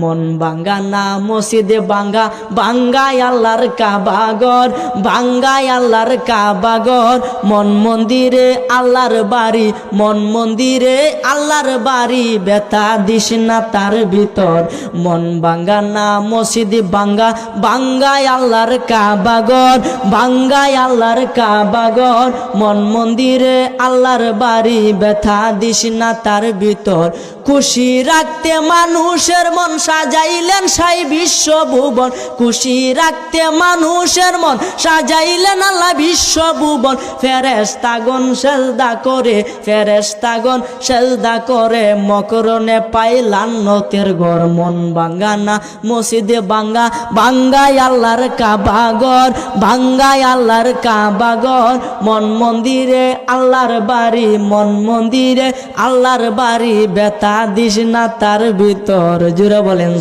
মন ভাঙ্গা না মসজিদে ভাঙ্গা, ভাঙ্গাই আল্লাহর কাবাগর, ভাঙ্গাই আল্লাহর কাবাগর। মন মন্দিরে আল্লাহর বাড়ি, মন মন্দিরে আল্লাহর বাড়ি, ব্যথা দিস না তার ভিতর। মন ভাঙ্গা না মসজিদে ভাঙ্গা, ভাঙ্গাই আল্লাহর কাবাগর, ভাঙ্গাই আল্লাহর কাবাগর। মন মন্দিরে আল্লাহর বাড়ি, ব্যথা দিস না তার ভিতর। খুশি রাখতে মানুষের মন সাজাইলেন সাই বিশ্বভুবন, খুশি রাখতে মানুষের মন সাজাইলেন আল্লাহ বিশ্বভুবন। ফেরেশতাগণ সেজদা করে, ফেরেশতাগণ সেজদা করে, মকরণে পাই লান্নতের ঘর। মন ভাঙ্গা না মসজিদে ভাঙ্গা, ভাঙ্গাই আল্লাহর কাবাগর, ভাঙ্গাই আল্লাহর কাবাগর। মন মন্দিরে আল্লাহর বাড়ি, মন মন্দিরে আল্লাহর বাড়ি, ব্যথা দিস না তার ভিতর। জুড়ে বলেন।